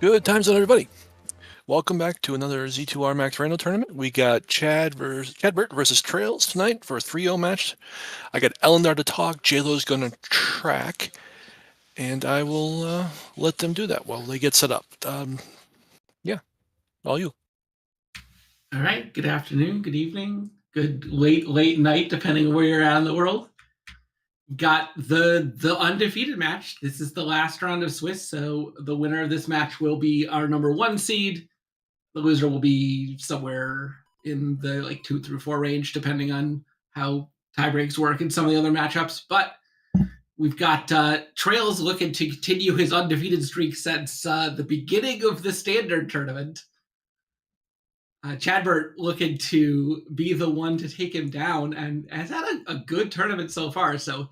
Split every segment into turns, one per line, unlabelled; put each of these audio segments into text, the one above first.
Good times on everybody. Welcome back to another Z2R Max Rando tournament. We got Chadbert versus TraiLZ tonight for a 3-0 match. I got Elendar to talk, JLo's going to track, and I will let them do that while they get set up. Yeah, all you.
All right. Good afternoon, good evening, good late night, depending where you're at in the world. Got the undefeated match. This is the last round of Swiss, so the winner of this match will be our number 1 seed. The loser will be somewhere in the like 2 through 4 range, depending on how tiebreaks work in some of the other matchups. But we've got TraiLZ looking to continue his undefeated streak since the beginning of the standard tournament. Chadbert looking to be the one to take him down and has had a good tournament so far, so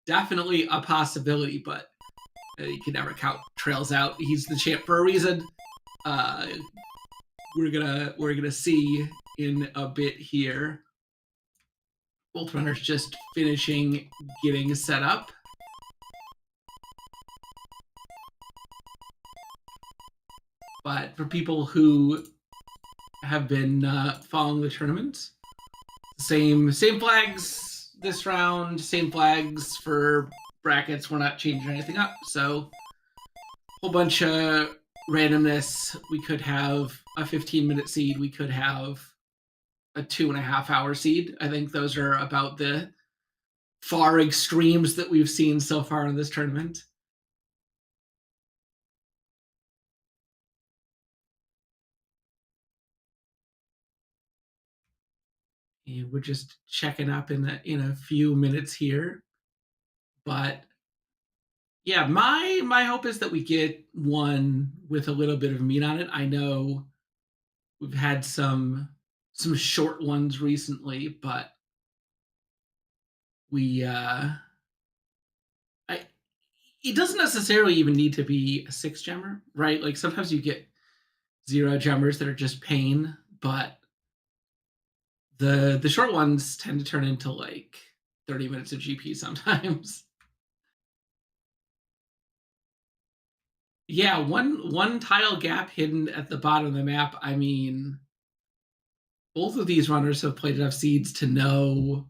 definitely a possibility, but you can never count TraiLZ out. He's the champ for a reason. We're gonna see in a bit here. Both runners just finishing getting set up. But for people who have been following the tournament, same flags this round, same flags for brackets. We're not changing anything up, so whole bunch of randomness. We could have a 15-minute seed. We could have a 2.5-hour seed. I think those are about the far extremes that we've seen so far in this tournament. And we're just checking up in a few minutes here, but yeah, my hope is that we get one with a little bit of meat on it. I know we've had some short ones recently, but it doesn't necessarily even need to be a 6-gemmer, right? Like sometimes you get 0-gemmers that are just pain, but the short ones tend to turn into like 30 minutes of GP sometimes. Yeah, one tile gap hidden at the bottom of the map. I mean, both of these runners have played enough seeds to know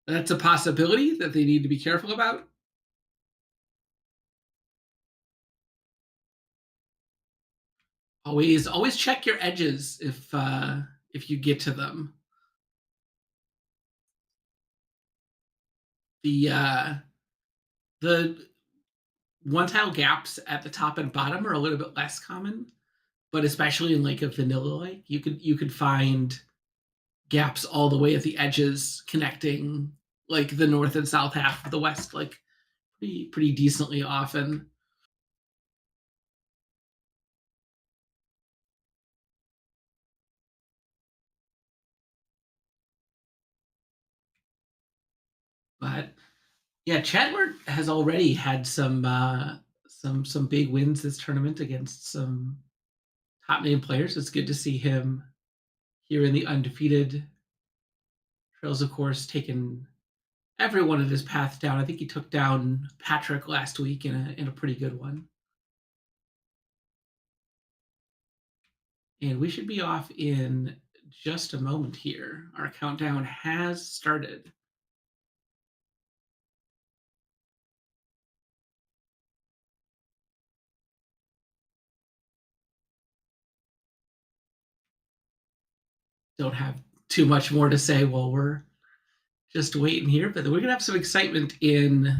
that's a possibility that they need to be careful about. Always check your edges if you get to them. The one tile gaps at the top and bottom are a little bit less common, but especially in like a vanilla like, you could find gaps all the way at the edges connecting like the north and south half of the west, like pretty decently often. But yeah, Chadbert has already had some big wins this tournament against some top name players. It's good to see him here in the undefeated. TraiLZ, of course, taken everyone in his path down. I think he took down Patrick last week in a pretty good one. And we should be off in just a moment here. Our countdown has started. Don't have too much more to say while we're just waiting here, but we're going to have some excitement in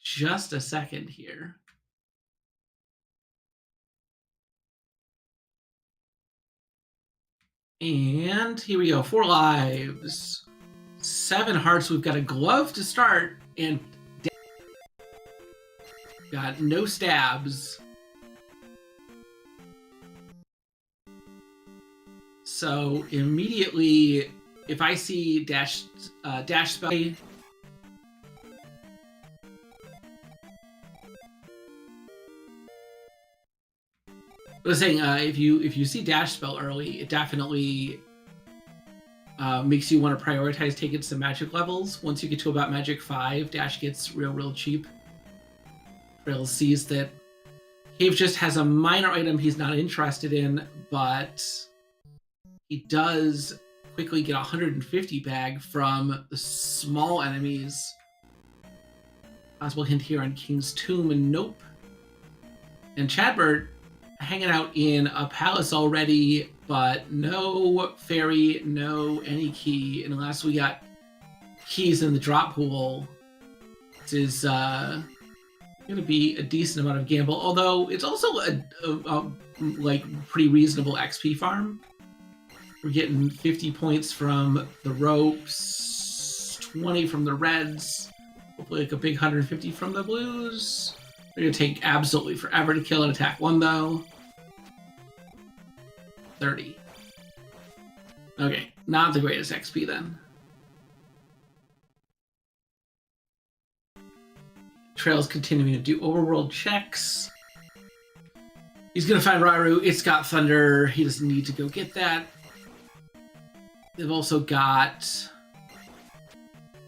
just a second here. And here we go. 4 lives. 7 hearts. We've got a glove to start and got no stabs. So immediately, if I see dash spell, I was saying if you see dash spell early, it definitely makes you want to prioritize taking some magic levels. Once you get to about magic 5, dash gets real cheap. TraiLZ sees that Cave just has a minor item he's not interested in, but he does quickly get 150 bag from the small enemies. Possible hint here on King's Tomb and Nope. And Chadbert hanging out in a palace already, but no fairy, no any key, unless we got keys in the drop pool. This is going to be a decent amount of gamble, although it's also a like pretty reasonable XP farm. We're getting 50 points from the ropes, 20 from the reds, hopefully like a big 150 from the blues. They're going to take absolutely forever to kill an attack one, though. 30. Okay, not the greatest XP then. Trail's continuing to do overworld checks. He's going to find Rauru. It's got thunder. He doesn't need to go get that. They've also got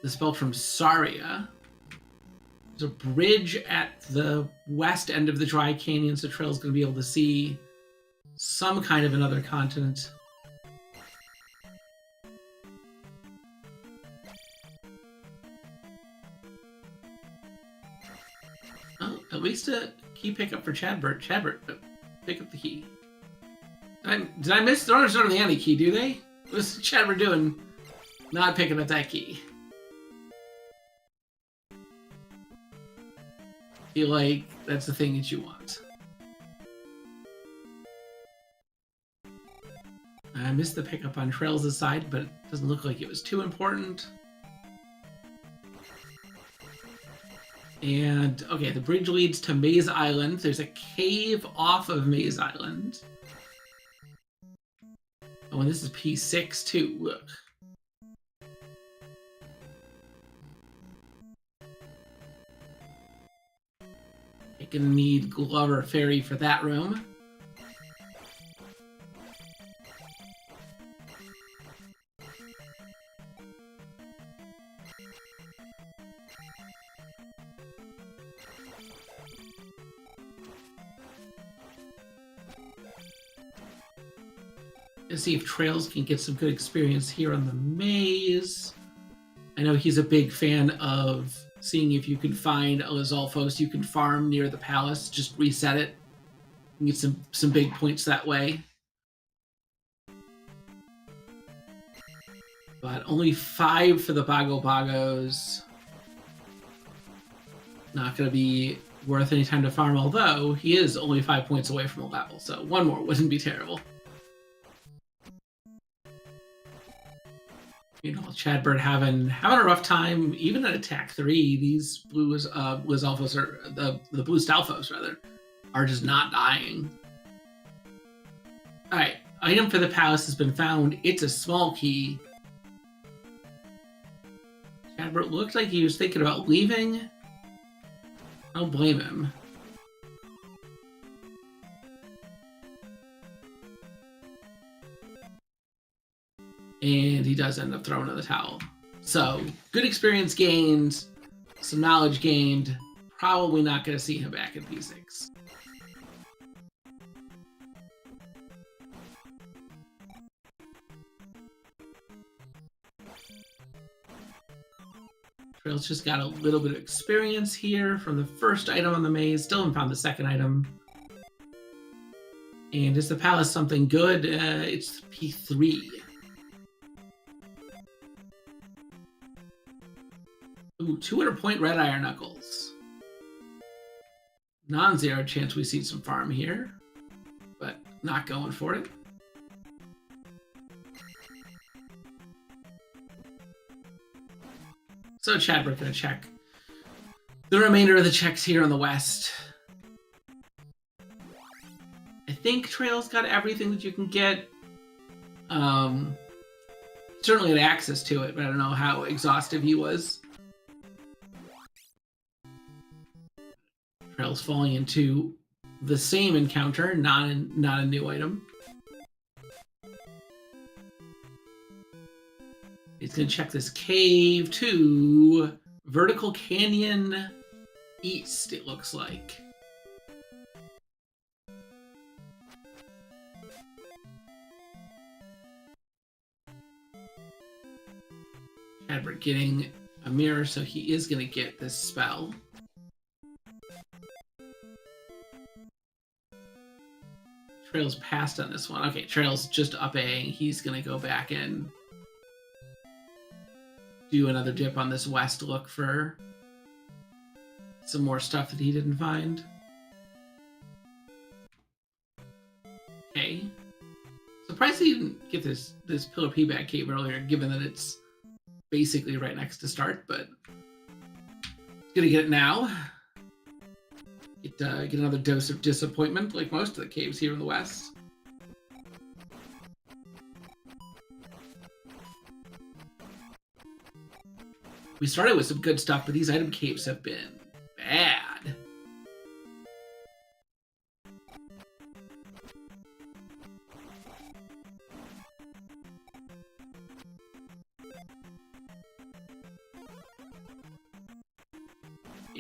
the spell from Saria. There's a bridge at the west end of the Dry Canyon, so Trail's going to be able to see some kind of another continent. Oh, at least a key pickup for Chadbert. Chadbert, pick up the key. Did I miss? They don't start on the any key, do they? What's Chadbert doing? Not picking up that key. Feel like that's the thing that you want. I missed the pickup on TraiLZ's side, but it doesn't look like it was too important. And, okay, the bridge leads to Maze Island. There's a cave off of Maze Island. Oh, and this is P6 too, look. You're gonna need Glover Fairy for that room. To see if TraiLZ can get some good experience here on the maze. I know he's a big fan of seeing if you can find a Lizalfos you can farm near the palace. Just reset it and get some big points that way. But only 5 for the Bago Bagos. Not going to be worth any time to farm, although he is only 5 points away from a level, so one more wouldn't be terrible. You know, Chadbert having a rough time, even at attack 3. These blues, Lizalfos, or the blue Stalfos rather, are just not dying. All right, item for the palace has been found. It's a small key. Chadbert looked like he was thinking about leaving. I don't blame him. And he does end up throwing in the towel. So, good experience gained, some knowledge gained. Probably not going to see him back in P6. TraiLZ just got a little bit of experience here from the first item on the maze. Still haven't found the second item. And is the palace something good? It's P3. Ooh, 200-point Red Iron Knuckles. Non-zero chance we see some farm here, but not going for it. So Chadbert gonna check the remainder of the checks here on the west. I think TraiLZ got everything that you can get. Certainly had access to it, but I don't know how exhaustive he was. TraiLZ falling into the same encounter, not a new item. He's going to check this cave to Vertical Canyon East, it looks like. Chadbert getting a mirror, so he is going to get this spell. TraiLZ passed on this one. Okay, TraiLZ just upping. He's going to go back and do another dip on this west, look for some more stuff that he didn't find. Okay. Surprised he didn't get this Pillar P bag cave earlier, given that it's basically right next to start, but he's gonna get it now. Get another dose of disappointment, like most of the caves here in the west. We started with some good stuff, but these item caves have been bad.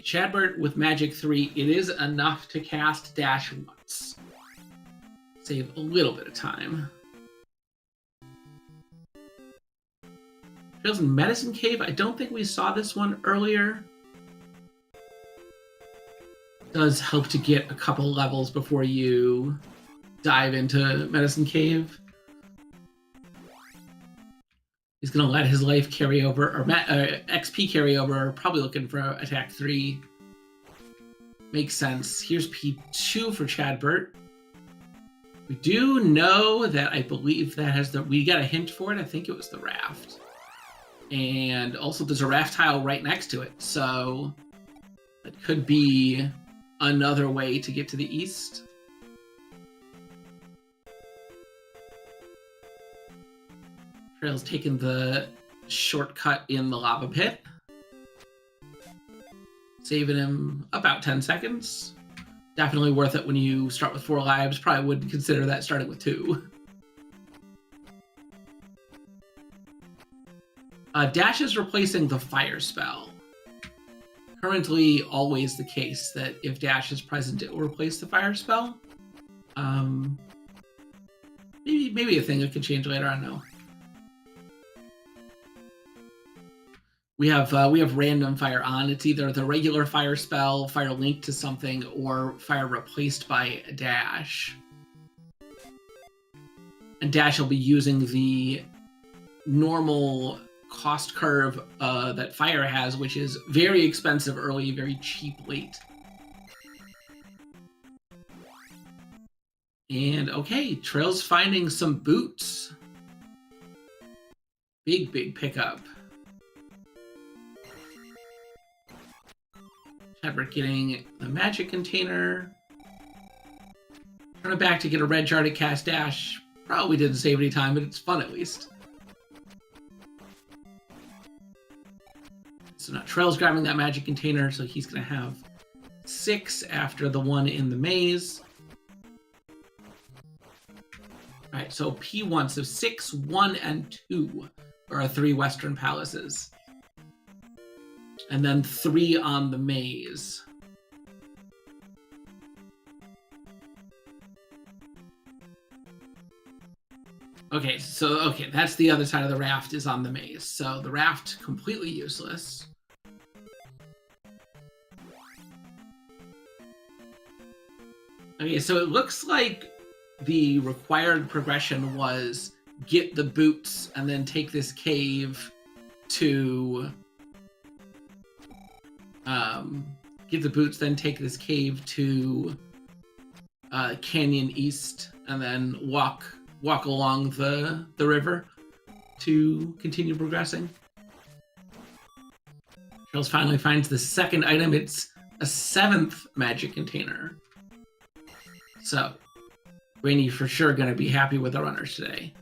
Chadbert with Magic 3, it is enough to cast Dash once. Save a little bit of time. TraiLZ in Medicine Cave, I don't think we saw this one earlier. Does help to get a couple levels before you dive into Medicine Cave. He's going to let his life carry over, or XP carry over, probably looking for attack 3. Makes sense. Here's P2 for Chadbert. We do know that I believe that has we got a hint for it. I think it was the raft. And also there's a raft tile right next to it. So that could be another way to get to the east. TraiLZ taking the shortcut in the lava pit. Saving him about 10 seconds. Definitely worth it when you start with 4 lives. Probably wouldn't consider that starting with 2. Dash is replacing the fire spell. Currently always the case that if Dash is present, it will replace the fire spell. Maybe a thing that could change later, I don't know. We have random fire on. It's either the regular fire spell, fire linked to something, or fire replaced by a dash. And dash will be using the normal cost curve that fire has, which is very expensive early, very cheap late. And okay, TraiLZ finding some boots. Big pickup. Chadbert getting the magic container. Turn it back to get a red jar to cast dash. Probably didn't save any time, but it's fun at least. So now TraiLZ grabbing that magic container, so he's going to have 6 after the one in the maze. All right, so P1, so 6, 1, and 2 are our 3 Western Palaces. And then 3 on the maze. Okay, so that's the other side of the raft is on the maze. So the raft completely useless. Okay, so it looks like the required progression was get the boots and then take this cave to get the boots, then take this cave to Canyon East, and then walk along the river to continue progressing. TraiLZ finally finds the second item. It's a 7th magic container. So, Rainy for sure going to be happy with the runners today.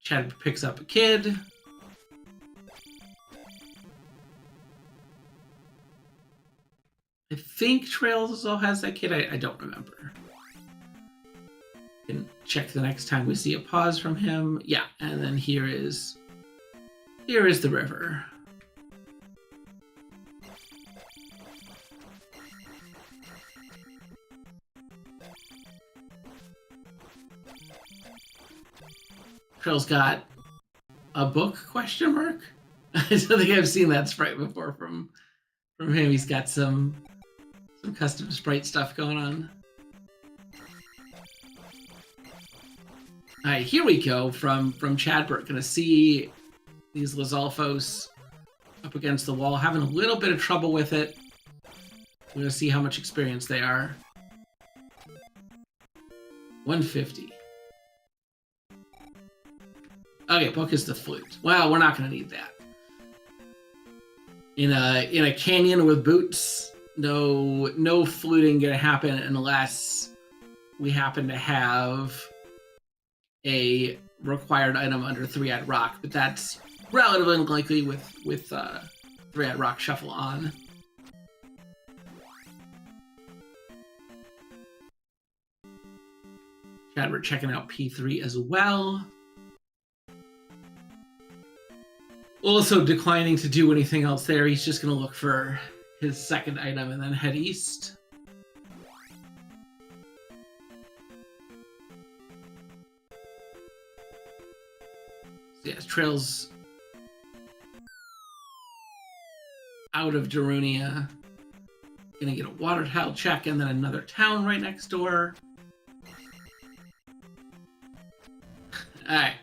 Chad picks up a kid. I think TraiLZ also has that kid. I don't remember. Can check the next time we see a pause from him. Yeah, and then here is the river. Trail's got a book, question mark? I don't think I've seen that sprite before from him. He's got some custom sprite stuff going on. All right, here we go from Chadbert. Gonna see these Lizalfos up against the wall, having a little bit of trouble with it. We're gonna see how much experience they are. 150. Okay, book is the flute. Well, we're not gonna need that. In a canyon with boots, no fluting gonna happen unless we happen to have a required item under 3-eyed rock, but that's relatively unlikely with 3-eyed rock shuffle on. Chadbert checking out P3 as well. Also declining to do anything else there. He's just going to look for his second item and then head east. So yeah, Trail's out of Darunia. Gonna get a water tile check and then another town right next door. Alright.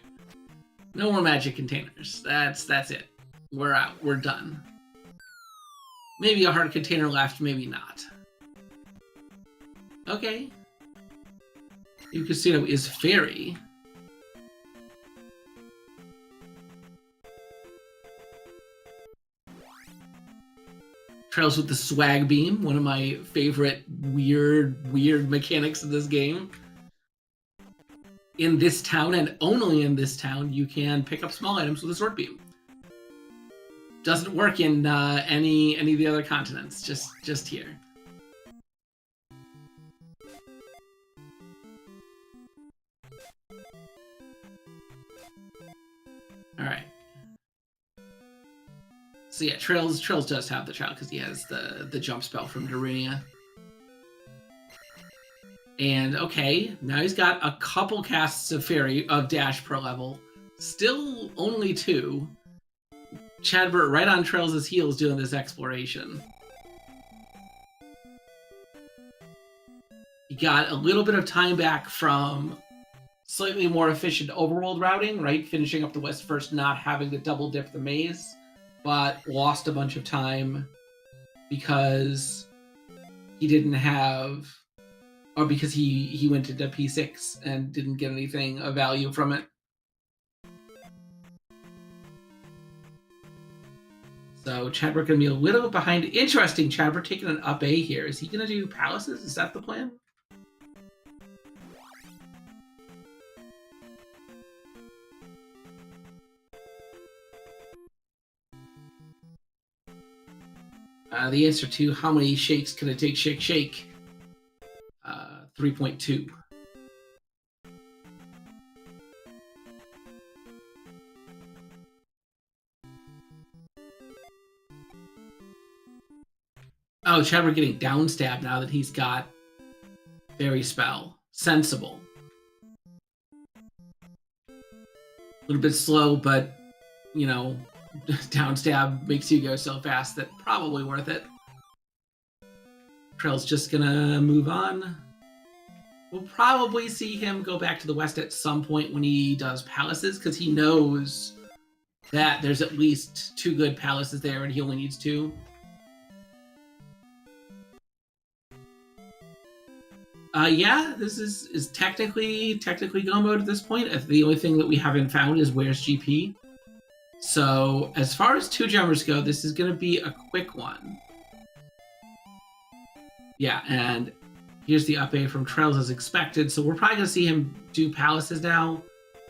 No more magic containers. That's it. We're out. We're done. Maybe a hard container left, maybe not. Okay. Casino is fairy. Trails with the swag beam, one of my favorite weird mechanics of this game. In this town, and only in this town, you can pick up small items with a sword beam. Doesn't work in any of the other continents, just here. All right. So yeah, Trails does have the child because he has the jump spell from Darunia. And okay, now he's got a couple casts of fairy of dash per level. Still only 2. Chadbert right on Trails' heels doing this exploration. He got a little bit of time back from slightly more efficient overworld routing, right? Finishing up the West first, not having to double dip the maze, but lost a bunch of time because he didn't have, or because he went into P6 and didn't get anything of value from it. So Chadbert gonna be a little bit behind. Interesting, Chadbert taking an up A here. Is he gonna do palaces? Is that the plan? The answer to how many shakes can it take shake? 3.2. Oh, Chadbert getting down stab now that he's got fairy spell. Sensible. A little bit slow, but you know, down stab makes you go so fast that probably worth it. Trail's just gonna move on. We'll probably see him go back to the west at some point when he does palaces, because he knows that there's at least 2 good palaces there and he only needs 2. Yeah, this is technically go mode at this point. If the only thing that we haven't found is where's GP. So as far as 2 jumpers go, this is going to be a quick one. Yeah, and here's the up A from Trails as expected. So we're probably going to see him do palaces now.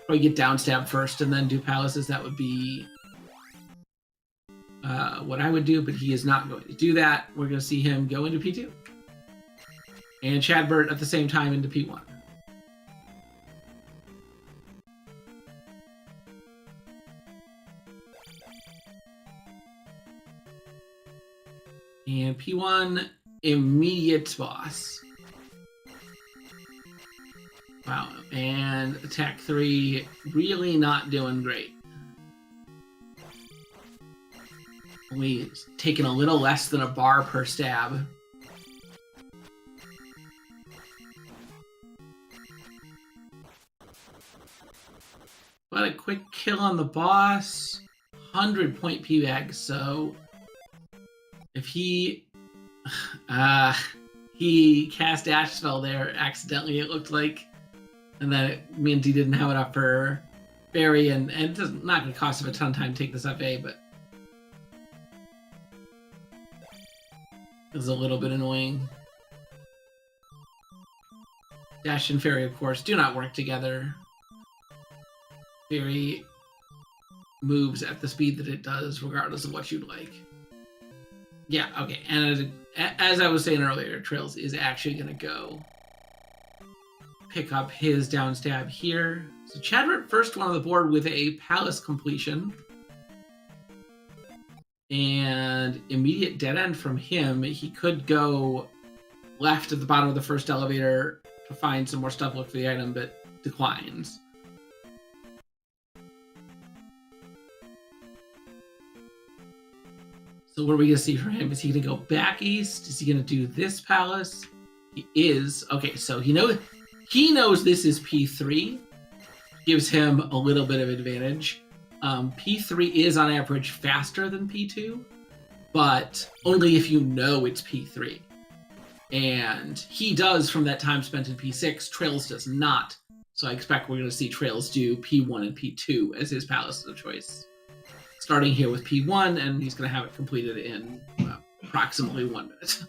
Probably get down stab first and then do palaces. That would be what I would do, but he is not going to do that. We're going to see him go into P2. And Chadbert at the same time into P1. And P1, immediate boss. Wow, and attack 3 really not doing great. Only taking a little less than a bar per stab. But a quick kill on the boss. 100-point P-Bag, so if he cast Dash Spell there accidentally, it looked like, and then it means he didn't have enough for Fairy, and it's not going to cost him a ton of time to take this FA, but it was a little bit annoying. Dash and Fairy, of course, do not work together. Fairy moves at the speed that it does, regardless of what you'd like. Yeah, okay, and as I was saying earlier, TraiLZ is actually going to go pick up his down stab here. So Chadbert first one on the board with a Palace completion. And immediate dead end from him. He could go left at the bottom of the first elevator to find some more stuff, look for the item, but declines. So what are we going to see from him? Is he going to go back east? Is he going to do this palace? He is. Okay, so he knows this is P3. Gives him a little bit of advantage. P3 is on average faster than P2, but only if you know it's P3. And he does from that time spent in P6. TraiLZ does not. So I expect we're going to see TraiLZ do P1 and P2 as his palace of choice. Starting here with P1, and he's going to have it completed in approximately 1 minute.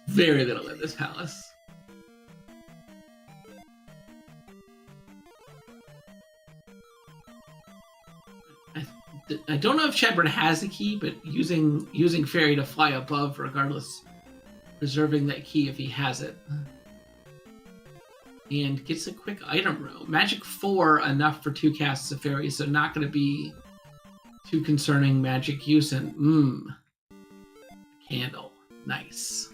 Very little in this palace. I don't know if Chadbert has a key, but using Fairy to fly above, regardless, preserving that key if he has it. And gets a quick item row. Magic 4, enough for 2 casts of Fairy, so not going to be too concerning magic use. And, candle. Nice.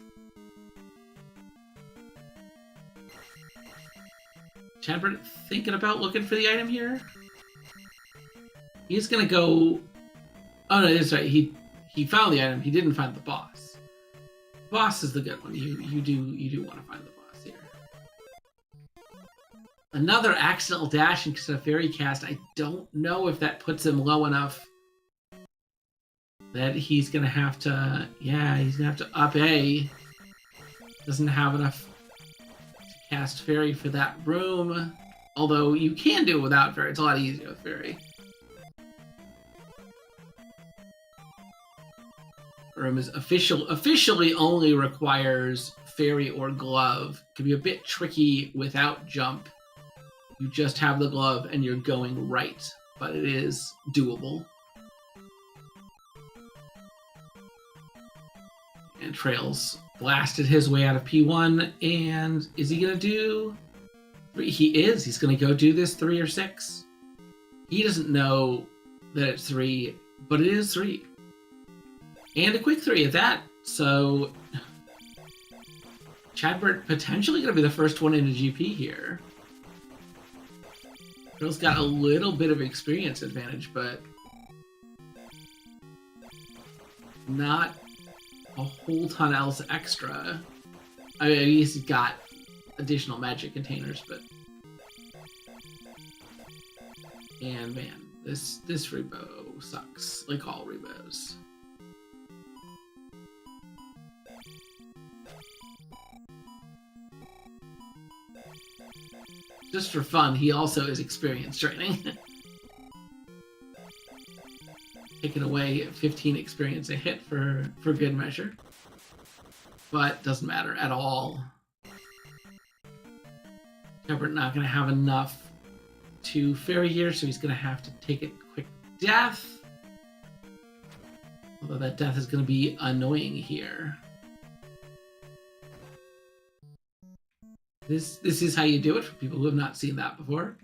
Chadbert thinking about looking for the item here? He's going to go... Oh, no, that's right. He found the item. He didn't find the boss. The boss is the good one. You do want to find the boss here. Another accidental dash into a Fairy cast. I don't know if that puts him low enough that he's going to have to... Yeah, he's going to have to up A. Doesn't have enough to cast Fairy for that room. Although you can do it without Fairy. It's a lot easier with Fairy. Room is officially only requires Fairy or Glove. Can be a bit tricky without jump. You just have the glove and you're going right, but it is doable. And TraiLZ blasted his way out of P1, and is he gonna do 3? He is. He's gonna go do this 3 or 6. He doesn't know that it's 3, but it is 3. And a quick 3 at that. So Chadbert potentially going to be the first one into GP here. TraiLZ got a little bit of experience advantage, but not a whole ton else extra. I mean, he's got additional magic containers, but... And man, this Rebo sucks, like all Rebos. Just for fun, he also is experience training. Taking away 15 experience a hit for good measure. But doesn't matter at all. Chadbert not going to have enough to Fairy here, so he's going to have to take a quick death. Although that death is going to be annoying here. This is how you do it for people who have not seen that before.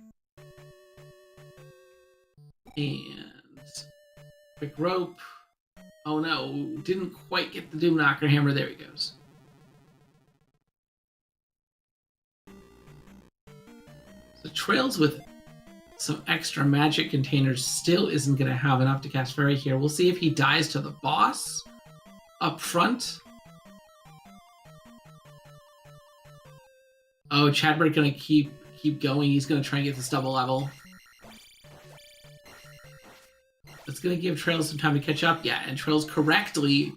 And quick rope. Oh no, didn't quite get the Doom Knocker hammer. There he goes. TraiLZ with some extra magic containers still isn't going to have enough to cast Fairy here. We'll see if he dies to the boss up front. Oh, Chadbert going to keep going. He's going to try and get this double level. It's going to give TraiLZ some time to catch up. Yeah, and TraiLZ correctly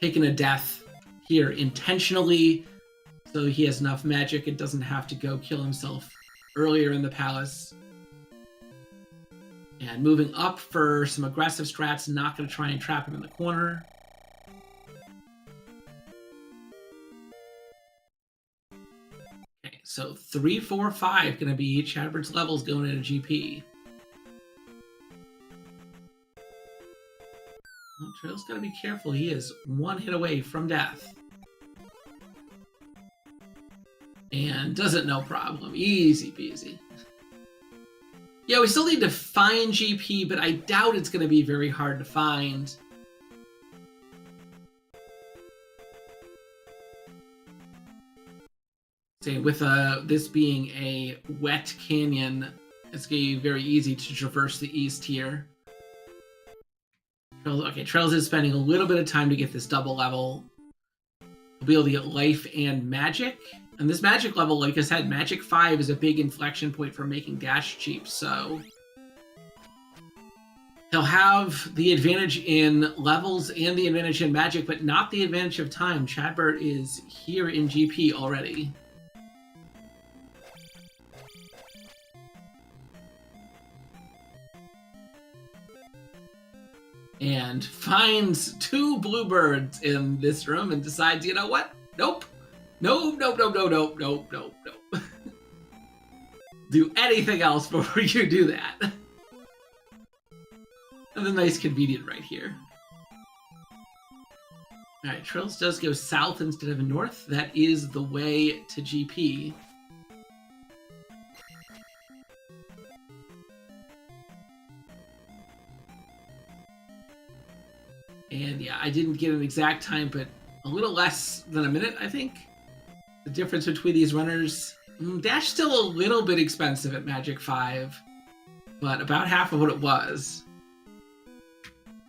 taken a death here intentionally, so he has enough magic and doesn't have to go kill himself earlier in the palace. And moving up for some aggressive strats, not going to try and trap him in the corner. Okay, so 3, 4, 5 going to be Chadbert's levels going into GP. Well, TraiLZ's got to be careful. He is one hit away from death. And does it no problem. Easy peasy. Yeah, we still need to find GP, but I doubt it's going to be very hard to find. Say, with this being a wet canyon, it's going to be very easy to traverse the east here. Okay, TraiLZ is spending a little bit of time to get this double level. He'll be able to get life and magic. And this magic level, like I said, Magic 5 is a big inflection point for making dash cheap, so he'll have the advantage in levels and the advantage in magic, but not the advantage of time. Chadbert is here in GP already. And finds 2 bluebirds in this room and decides, you know what? Nope. Nope. Do anything else before you do that. And a nice convenient right here. Alright, TraiLZ does go south instead of north. That is the way to GP. And yeah, I didn't get an exact time, but a little less than a minute, I think. The difference between these runners. Dash still a little bit expensive at Magic 5, but about half of what it was.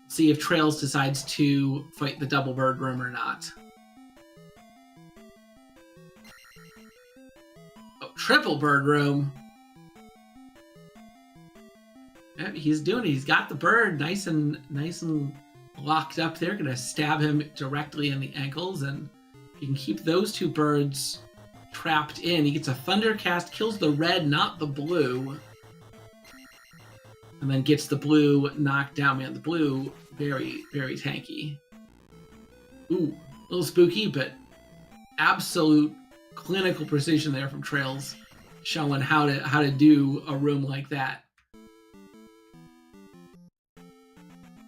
See if TraiLZ decides to fight the double bird room or not. Oh, triple bird room. Yeah, he's doing it. He's got the bird nice and locked up there. Gonna stab him directly in the ankles, and if you can keep those 2 birds trapped in, he gets a thunder cast, kills the red, not the blue, and then gets the blue knocked down. Man, the blue very, very tanky. Ooh, a little spooky, but absolute clinical precision there from TraiLZ, showing how to do a room like that.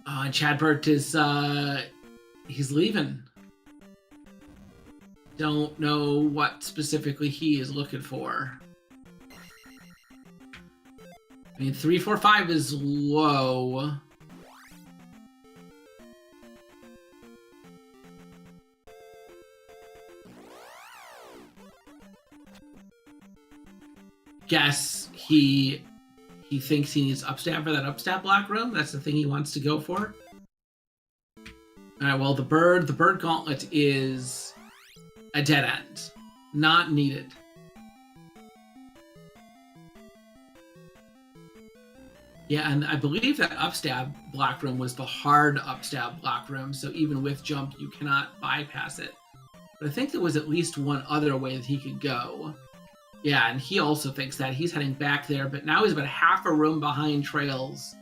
And Chadbert is he's leaving. Don't know what specifically he is looking for. I mean, 3, 4, 5 is low. Guess he thinks he needs upstab for that upstab block room. That's the thing he wants to go for. Alright, well, the bird gauntlet is a dead end. Not needed. Yeah, and I believe that upstab block room was the hard upstab block room, so even with jump, you cannot bypass it. But I think there was at least one other way that he could go. Yeah, and he also thinks that. He's heading back there, but now he's about half a room behind TraiLZ,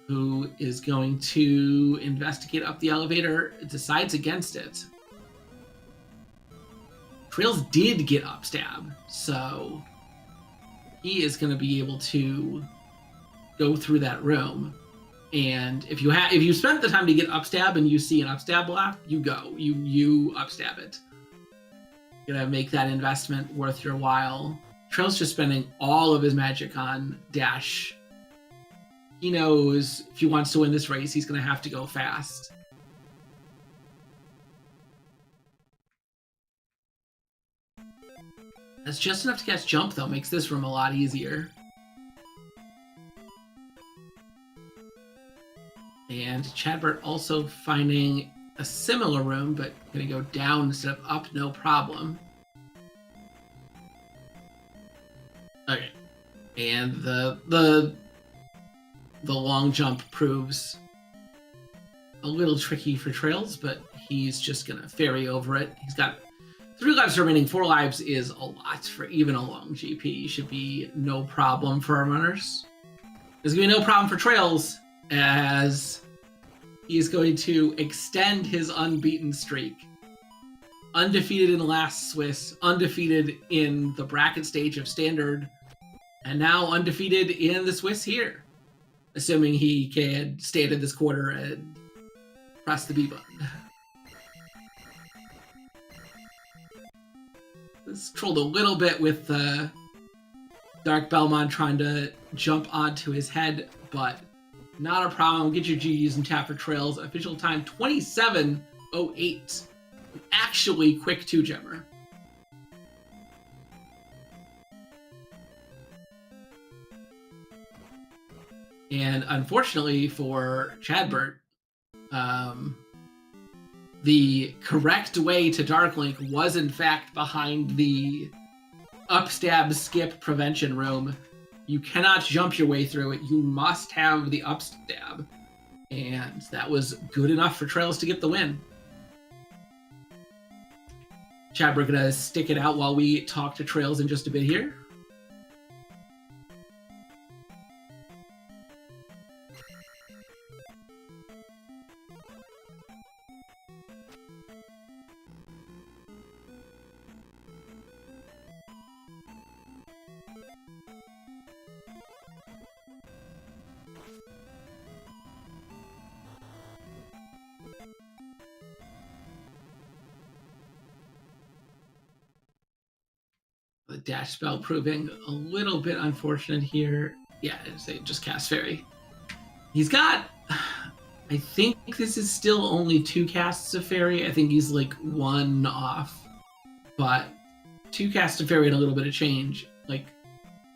who is going to investigate up the elevator, decides against it. TraiLZ did get upstab, so he is going to be able to go through that room. And if you spent the time to get upstab and you see an upstab block, you go. You upstab it. Gonna make that investment worth your while. TraiLZ just spending all of his magic on dash. He knows if he wants to win this race, he's gonna have to go fast. That's just enough to cast Jump, though. Makes this room a lot easier. And Chadbert also finding a similar room, but going to go down instead of up, no problem. Okay. And the long jump proves a little tricky for TraiLZ, but he's just going to ferry over it. He's got 3 lives remaining. 4 lives is a lot for even a long GP. Should be no problem for our runners. There's going to be no problem for TraiLZ, as he's going to extend his unbeaten streak. Undefeated in the last Swiss, undefeated in the bracket stage of Standard, and now undefeated in the Swiss here. Assuming he can stand in this quarter and press the B button. This trolled a little bit with Dark Belmont trying to jump onto his head, but not a problem. Get your GGs and tap for TraiLZ. Official time 27:08. Actually quick 2-gemmer. And unfortunately for Chadbert, the correct way to Dark Link was in fact behind the upstab skip prevention room. You cannot jump your way through it. You must have the upstab. And that was good enough for TraiLZ to get the win. Chadbert gonna stick it out while we talk to TraiLZ in just a bit here. The dash spell proving a little bit unfortunate here. Yeah, it just cast Fairy. He's got, I think this is still only 2 casts of Fairy. I think he's like 1 off, but 2 casts of Fairy and a little bit of change. Like,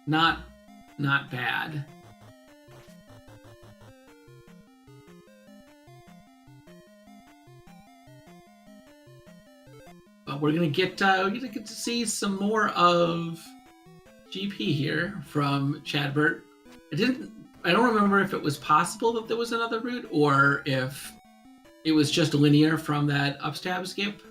not bad. But we're gonna get to see some more of GP here from Chadbert. I don't remember if it was possible that there was another route or if it was just linear from that upstab skip.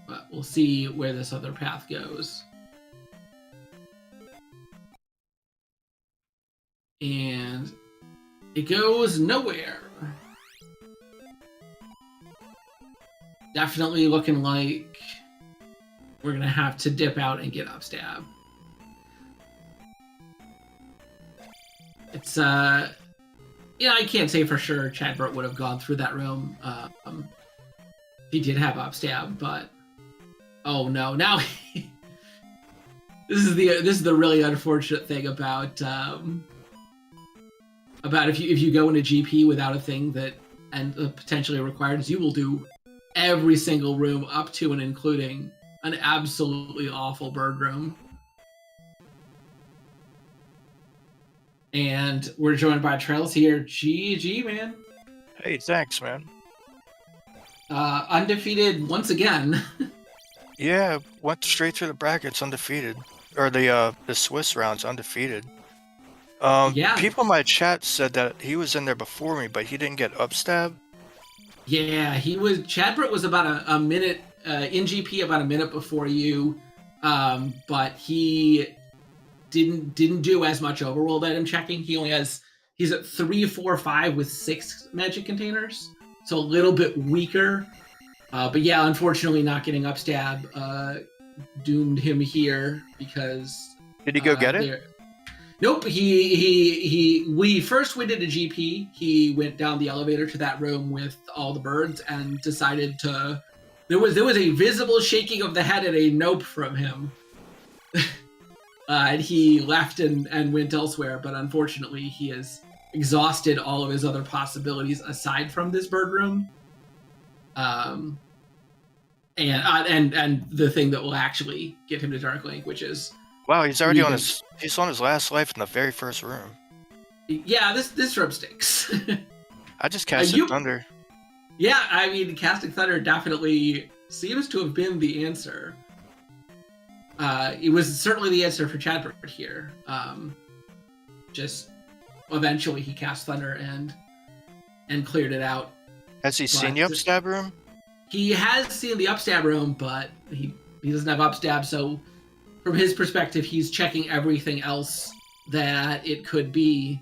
But we'll see where this other path goes. And it goes nowhere. Definitely looking like we're gonna have to dip out and get upstab. It's yeah, I can't say for sure Chadbert would have gone through that room. He did have upstab, but oh no, now this is the really unfortunate thing about if you go into GP without a thing that and potentially required is you will do every single room up to and including an absolutely awful bird room. And we're joined by TraiLZ here. GG, man.
Hey, thanks, man.
Undefeated once again.
Yeah, went straight through the brackets undefeated. Or the Swiss rounds undefeated.
Yeah.
People in my chat said that he was in there before me, but he didn't get upstab.
Yeah, Chadbert was about a minute in GP, about a minute before you, but he didn't do as much overworld item checking. He's at 3, 4, 5 with 6 magic containers, so a little bit weaker. But yeah, unfortunately, not getting upstab doomed him here because.
Did he go get it?
Nope. We first went into GP. He went down the elevator to that room with all the birds and decided to. There was a visible shaking of the head and a nope from him. And he left and went elsewhere, but unfortunately he is exhausted all of his other possibilities aside from this bird room. And the thing that will actually get him to Dark Link, which is
Wow, he's already on his last life in the very first room.
Yeah, this room stinks.
I just casted Thunder.
Yeah, I mean, casting Thunder definitely seems to have been the answer. It was certainly the answer for Chadbert here. Just eventually he cast Thunder and cleared it out.
Has he seen the upstab room?
He has seen the upstab room, but he doesn't have upstab, so from his perspective, he's checking everything else that it could be,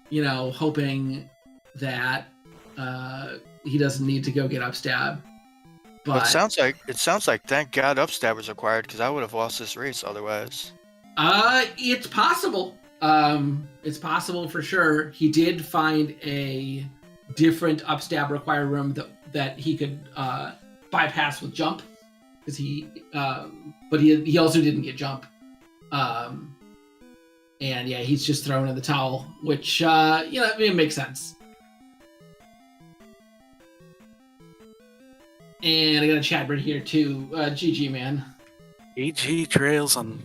hoping that he doesn't need to go get upstab. But
it sounds like thank God upstab was required, because I would have lost this race otherwise.
It's possible. It's possible for sure. He did find a different upstab required room that he could bypass with jump, because but he also didn't get jump. And yeah, he's just thrown in the towel, which it makes sense. And I got a Chadbert here too. GG, man.
GG Trails on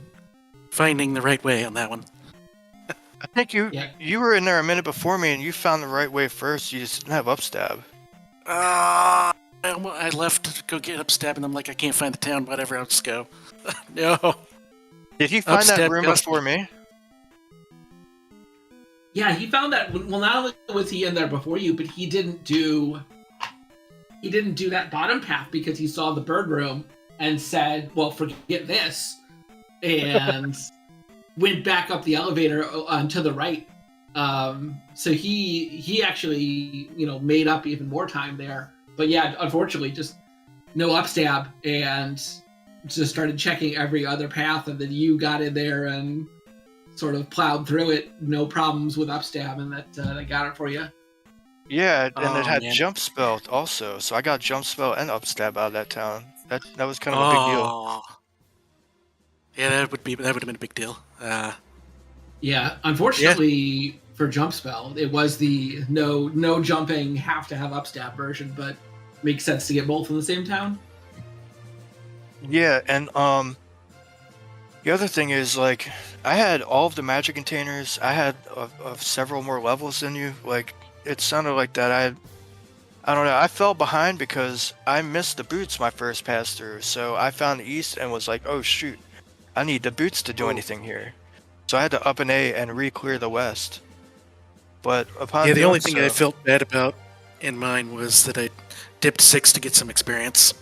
finding the right way on that one.
I think you were in there a minute before me and you found the right way first. You just didn't have upstab.
I left to go get upstab and I'm like, I can't find the town, whatever, I'll just go. No.
Did he find that
Upstab
room before me?
Yeah, he found that. Well, not only was he in there before you, but he didn't do that bottom path because he saw the bird room and said, well, forget this, and went back up the elevator to the right. So he actually, made up even more time there. But yeah, unfortunately, just no upstab and just started checking every other path, and then you got in there and sort of plowed through it, no problems with upstab, and that got it for you.
Yeah, and it had jump spell also, so I got jump spell and upstab out of that town. That was kind of a big deal.
Yeah, that would have been a big deal.
Yeah, unfortunately for jump spell, it was the no jumping, have to have upstab version, but makes sense to get both in the same town.
Yeah, and the other thing is, like, I had all of the magic containers. I had of several more levels than you. Like, it sounded like that. I don't know. I fell behind because I missed the boots my first pass through. So I found the east and was like, oh shoot, I need the boots to do anything here. So I had to up an A and re-clear the west. But upon
the only thing I felt bad about in mine was that I dipped 6 to get some experience.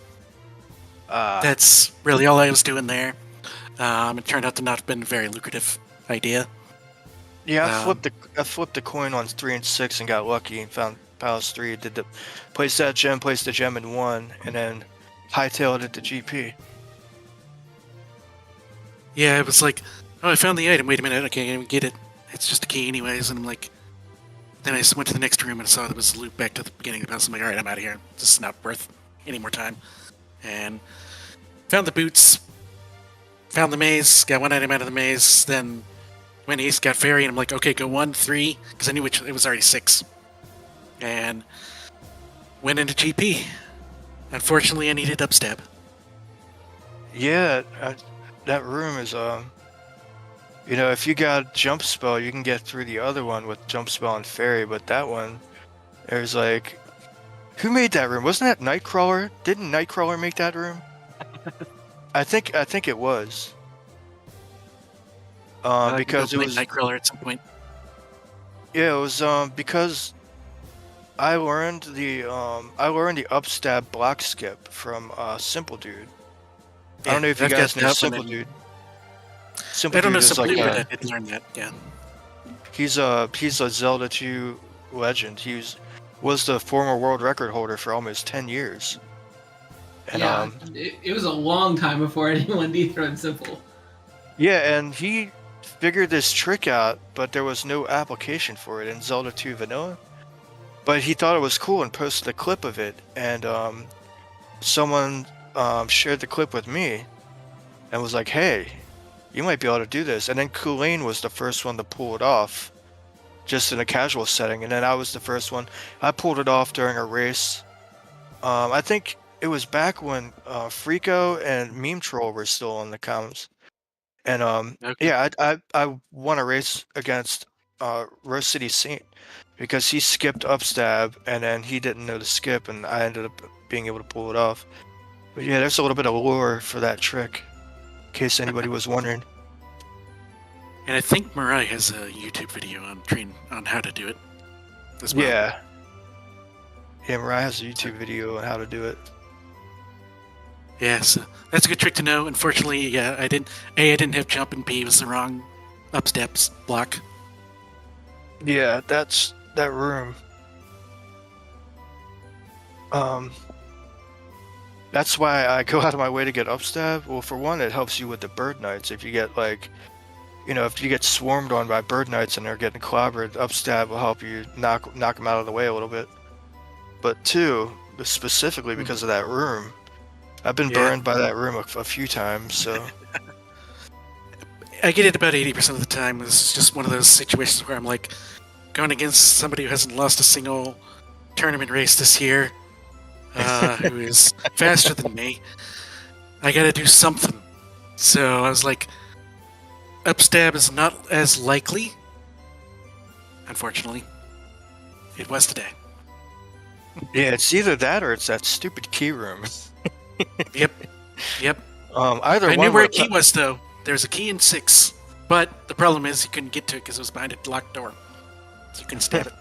That's really all I was doing there. It turned out to not have been a very lucrative idea.
Yeah, I flipped a coin on 3 and 6 and got lucky and found Palace 3. Placed the gem in 1, and then hightailed it to GP.
Yeah, it was like, oh, I found the item. Wait a minute, I can't even get it. It's just a key anyways. And I'm like, then I just went to the next room and saw there was a loop back to the beginning of the house. I'm like, all right, I'm out of here. This is not worth any more time. And found the boots, found the maze, got one item out of the maze, then went east, got fairy, and I'm like, okay, go 1, 3, because I knew it was already 6. And went into GP. Unfortunately, I needed upstab.
Yeah, that room is, if you got jump spell, you can get through the other one with jump spell and fairy, but that one, there's like, who made that room? Wasn't that Nightcrawler? Didn't Nightcrawler make that room? I think it was. Because it was
Nightcrawler at some point.
Yeah, it was because I learned the upstab block skip from Simple Dude. I don't know if you guys know Simple Dude. Simple
I don't
Dude
know
is
Simple
like
Dude, but I did learn that. Yeah.
He's a Zelda 2 legend. Was the former world record holder for almost 10 years. And,
it was a long time before anyone dethroned Simple.
Yeah, and he figured this trick out, but there was no application for it in Zelda 2 Vanilla. But he thought it was cool and posted a clip of it, and someone shared the clip with me and was like, hey, you might be able to do this. And then Kulain was the first one to pull it off. just in a casual setting, and then I was the first one. I pulled it off during a race. I think it was back when Freako and Meme Troll were still on the comms, and
Okay.
yeah, I won a race against Rose City Saint because he skipped upstab and then he didn't know to skip, and I ended up being able to pull it off. But yeah, there's a little bit of lore for that trick, in case anybody was wondering.
And I think Mirai has a YouTube video on how to do it as well.
Yeah. Yeah, Mariah has a YouTube video on how to do it.
Yeah, so that's a good trick to know. Unfortunately, yeah, I didn't have jump, and B was the wrong up steps block.
Yeah, that's that room. That's why I go out of my way to get upstab. Well, for one, it helps you with the bird knights. If you get like, if you get swarmed on by bird knights and they're getting clobbered, upstab will help you knock them out of the way a little bit. But two, specifically because of that room, I've been burned by that room a few times. So
I get it about 80% of the time. It's just one of those situations where I'm like going against somebody who hasn't lost a single tournament race this year, who is faster than me. I gotta do something. So I was like, upstab is not as likely. Unfortunately, it was today.
yeah, it's either that or it's that stupid key room.
Yep.
Either
I
one.
knew where a key was, though. There's a key in 6, but the problem is you couldn't get to it because it was behind a locked door, so you couldn't stab it.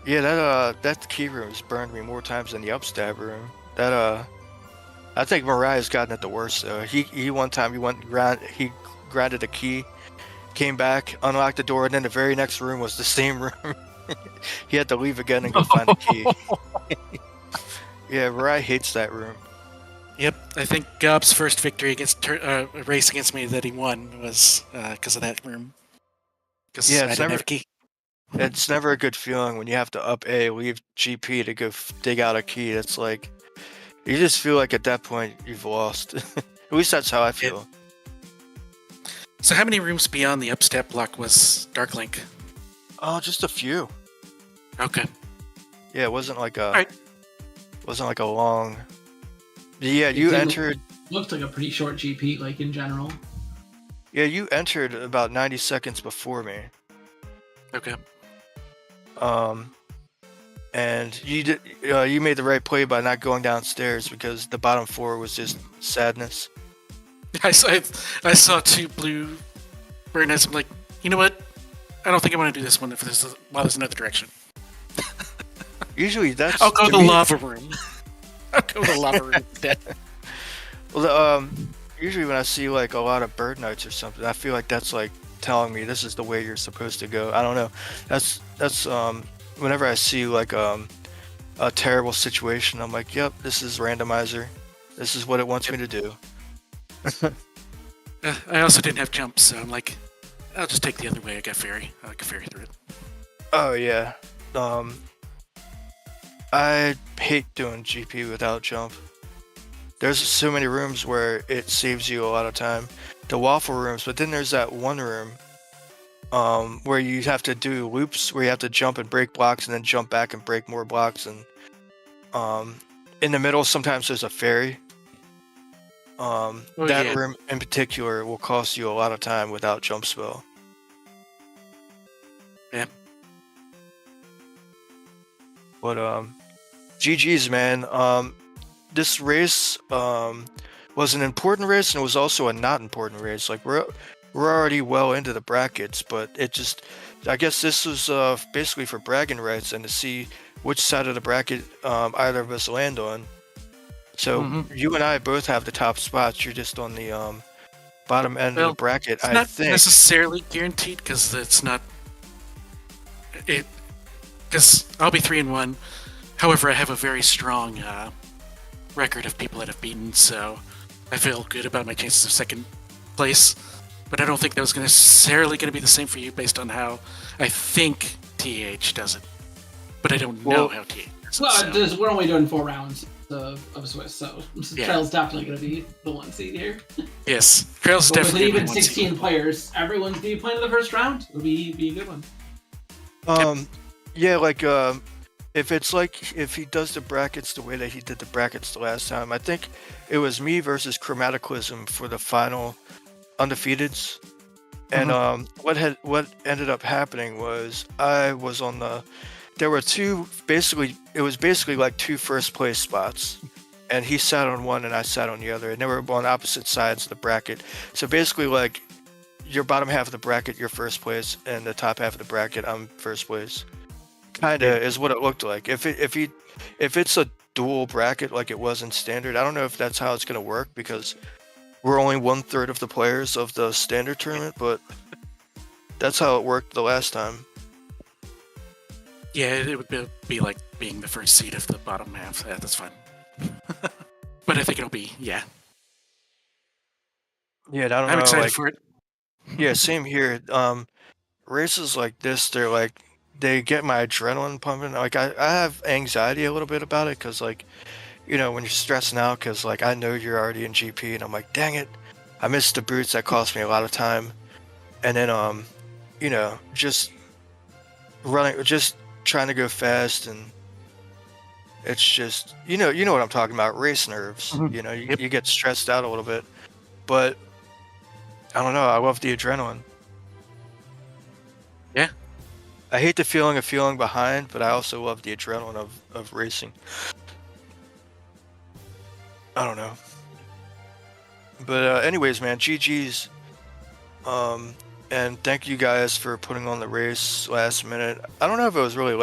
Yeah, that key room's burned me more times than the upstab room. I think Mariah's gotten it the worst though. He one time he grinded a key, came back, unlocked the door, and then the very next room was the same room. He had to leave again and go find the key. Yeah, Mariah hates that room.
Yep, I think Gob's first victory against a race against me that he won was because of that room. Because I didn't have a key.
It's never a good feeling when you have to up A, leave GP to go dig out a key. It's like, you just feel like at that point you've lost. At least that's how I feel.
So how many rooms beyond the upstep block was Dark Link?
Oh, just a few.
Okay.
Yeah, it wasn't like a
Alright.
wasn't like a long. Yeah, you entered.
Looked like a pretty short GP, like in general.
Yeah, you entered about 90 seconds before me.
Okay.
And you made the right play by not going downstairs because the bottom 4 was just sadness.
I saw 2 blue burn eyes. I'm like, you know what? I don't think I want to do this one if there's another direction.
Usually that's.
I'll go to the lava room. I'll go to the lava room instead.
Well, usually when I see like a lot of bird knights or something, I feel like that's like telling me this is the way you're supposed to go. I don't know. That's whenever I see like a terrible situation, I'm like, yep, this is Randomizer. This is what it wants me to do.
I also didn't have jumps, so I'm like, I'll just take the other way. I can ferry through it.
Oh yeah. I hate doing GP without jump. There's so many rooms where it saves you a lot of time. The waffle rooms, but then there's that one room where you have to do loops where you have to jump and break blocks and then jump back and break more blocks, and in the middle sometimes there's a ferry. That room in particular will cost you a lot of time without jump spell.
Yeah.
But GG's, man. This race was an important race and it was also a not important race. Like we're already well into the brackets, but I guess this was basically for bragging rights and to see which side of the bracket either of us land on. So you and I both have the top spots. You're just on the bottom end of the bracket.
It's not necessarily guaranteed because it's not. Because I'll be 3-1. However, I have a very strong record of people that have beaten, so I feel good about my chances of second place. But I don't think that was necessarily going to be the same for you based on how I think TH does it. But I don't know how TH does it.
Well, we're only doing 4 rounds of Swiss, so TraiL's definitely going to be the 1 seed here.
Yes, TraiL's definitely
with even 16 players, everyone's going to be playing in the first round. It'll be a good one.
Yeah, like if he does the brackets the way that he did the brackets the last time, I think it was me versus Chromaticalism for the final undefeateds. And what ended up happening was I was on the there were two it was basically like two first place spots. And he sat on one and I sat on the other, and they were on opposite sides of the bracket. So basically, like, your bottom half of the bracket, you're first place, and the top half of the bracket, I'm first place. Kinda is what it looked like. If it's a dual bracket like it was in standard, I don't know if that's how it's gonna work because we're only 1/3 of the players of the standard tournament, but that's how it worked the last time.
Yeah, it would be like being the first seed of the bottom half. Yeah, that's fine. But I think it'll be, yeah.
Yeah, I don't
I'm
know.
excited
Like,
for it.
yeah, same here. Races like this, they get my adrenaline pumping. Like I have anxiety a little bit about it because like, when you're stressing out because like I know you're already in GP and I'm like, dang it, I missed the boots that cost me a lot of time, and then just just trying to go fast, and it's just you know what I'm talking about, race nerves.
Mhm.
You get stressed out a little bit, but I don't know. I love the adrenaline.
Yeah.
I hate the feeling of feeling behind, but I also love the adrenaline of racing. I don't know. But anyways, man, GG's. And thank you guys for putting on the race last minute. I don't know if it was really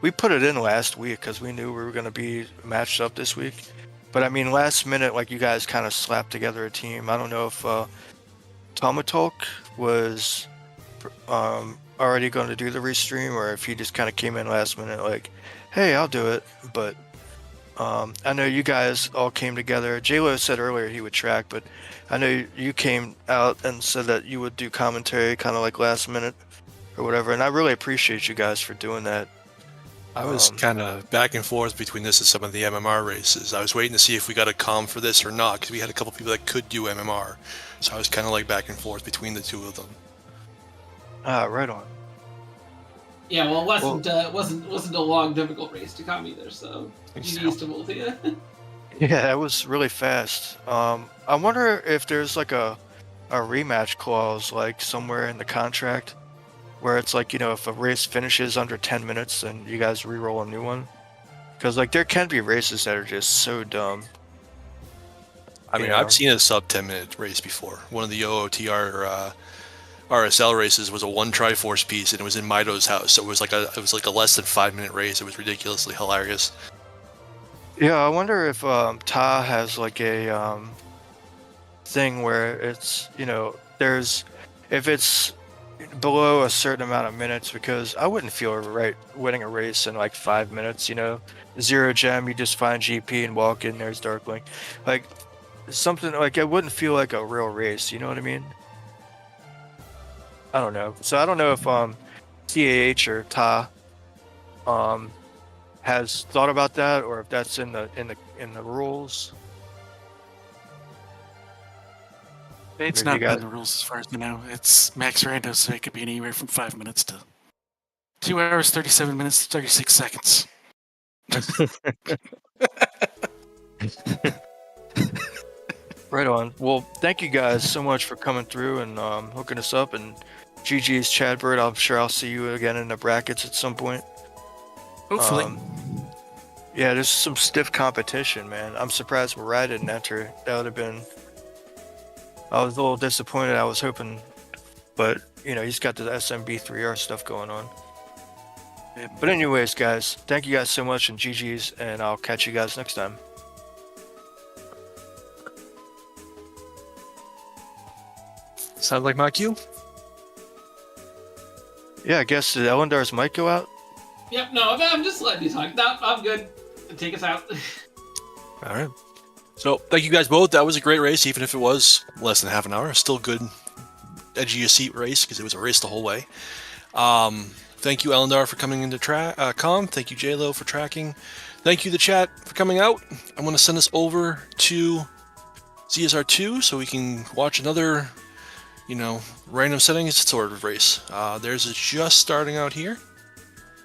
we put it in last week because we knew we were going to be matched up this week. But I mean, last minute, like you guys kind of slapped together a team. I don't know if Tomatalk was already going to do the restream or if he just kind of came in last minute like, hey, I'll do it. But I know you guys all came together. JLo said earlier he would track, but I know you came out and said that you would do commentary kind of like last minute or whatever, and I really appreciate you guys for doing that.
I was kind of back and forth between this and some of the MMR races. I was waiting to see if we got a comm for this or not because we had a couple people that could do MMR, so I was kind of like back and forth between the two of them.
Right on.
Yeah, well, it wasn't a long, difficult race to come either. So GG's to both of you.
Yeah, it was really fast. I wonder if there's like a rematch clause like somewhere in the contract where it's like, if a race finishes under 10 minutes, then you guys re-roll a new one. Because like there can be races that are just so dumb.
I mean, I've seen a sub 10-minute race before. One of the OOTR RSL races was a one Triforce piece, and it was in Mido's house. So it was like a less than 5-minute race. It was ridiculously hilarious.
Yeah, I wonder if Ta has like a thing where it's if it's below a certain amount of minutes, because I wouldn't feel right winning a race in like 5 minutes. 0 gem, you just find GP and walk in. There's Darkling, like something like it wouldn't feel like a real race. You know what I mean? I don't know. So I don't know if CAH or Ta has thought about that, or if that's in the rules.
It's
Maybe
not in the rules as far as I know. It's max rando, so it could be anywhere from 5 minutes to 2 hours, 37 minutes, 36 seconds.
Right on. Well, thank you guys so much for coming through and hooking us up. And GG's Chadbert. I'm sure I'll see you again in the brackets at some point.
Hopefully.
Yeah, there's some stiff competition, man. I'm surprised Mariah didn't enter. That would have been... I was a little disappointed. I was hoping... But, he's got the SMB3R stuff going on.
Yeah.
But anyways, guys, thank you guys so much, and GG's, and I'll catch you guys next time.
Sounds like my cue?
Yeah, I guess did Elendar's mic go out?
Yep. No, I'm just letting you talk. No, I'm good. Take us out.
All right. So thank you guys both. That was a great race, even if it was less than half an hour. Still good, edge of your seat race because it was a race the whole way. Thank you, Elendar, for coming into com. Thank you, JLo, for tracking. Thank you, the chat, for coming out. I'm going to send this over to ZSR2 so we can watch another, random settings, it's sort of race. Theirs is just starting out here.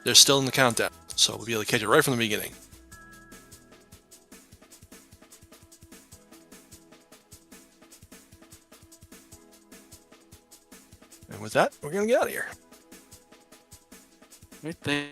They're still in the countdown, so we'll be able to catch it right from the beginning. And with that, we're going to get out of here.
Right there.